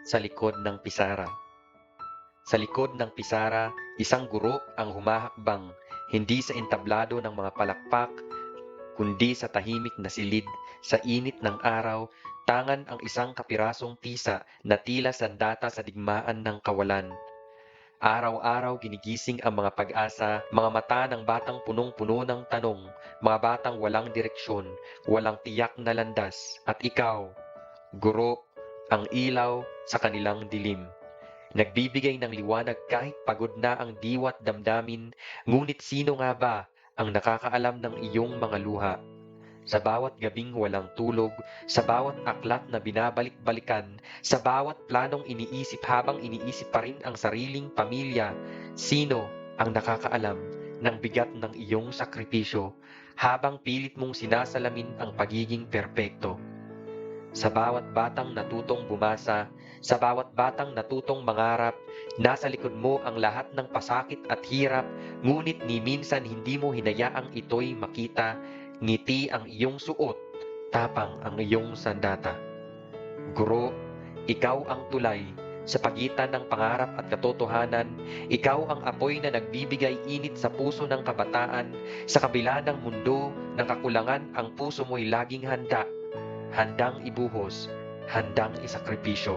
sa likod ng pisara. Sa likod ng pisara, isang guro ang humahakbang, hindi sa entablado ng mga palakpak, kundi sa tahimik na silid, sa init ng araw, tangan ang isang kapirasong tisa na tila sandata sa digmaan ng kawalan. Araw-araw ginigising ang mga pag-asa, mga mata ng batang punong-puno ng tanong, mga batang walang direksyon, walang tiyak na landas, at ikaw, guro, ang ilaw sa kanilang dilim. Nagbibigay ng liwanag kahit pagod na ang diwa't damdamin, ngunit sino nga ba ang nakakaalam ng iyong mga luha? Sa bawat gabing walang tulog, sa bawat aklat na binabalik-balikan, sa bawat planong iniisip habang iniisip pa rin ang sariling pamilya, sino ang nakakaalam ng bigat ng iyong sakripisyo habang pilit mong sinasalamin ang pagiging perpekto? Sa bawat batang natutong bumasa, sa bawat batang natutong mangarap, nasa likod mo ang lahat ng pasakit at hirap, ngunit ni minsan hindi mo hinayaang ito'y makita, ngiti ang iyong suot, tapang ang iyong sandata. Guro, ikaw ang tulay sa pagitan ng pangarap at katotohanan, ikaw ang apoy na nagbibigay init sa puso ng kabataan, sa kabila ng mundo ng kakulangan ang puso mo'y laging handa, handang ibuhos, handang isakripisyo.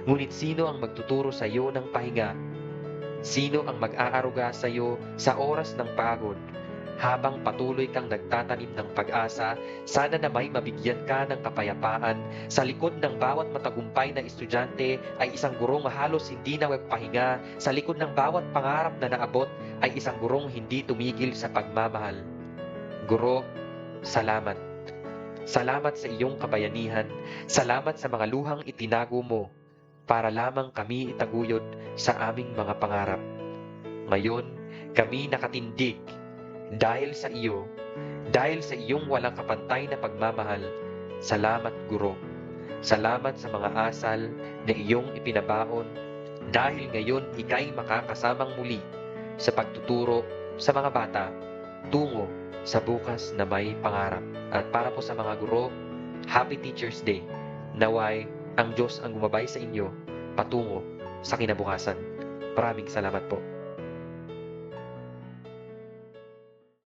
Ngunit sino ang magtuturo sa iyo ng pahinga? Sino ang mag-aaruga sa iyo sa oras ng pagod? Habang patuloy kang nagtatanim ng pag-asa, sana na may mabigyan ka ng kapayapaan. Sa likod ng bawat matagumpay na estudyante ay isang gurong halos hindi na magpahinga. Sa likod ng bawat pangarap na naabot ay isang gurong hindi tumigil sa pagmamahal. Guro, salamat. Salamat sa iyong kabayanihan. Salamat sa mga luhang itinago mo para lamang kami itaguyod sa aming mga pangarap. Ngayon, kami nakatindig dahil sa iyo, dahil sa iyong walang kapantay na pagmamahal. Salamat, Guro. Salamat sa mga asal na iyong ipinabaon dahil ngayon ika'y makakasamang muli sa pagtuturo sa mga bata tungo sa bukas na may pangarap. At para po sa mga guro, Happy Teacher's Day. Naway ang Diyos ang gumabay sa inyo patungo sa kinabukasan. Maraming salamat po.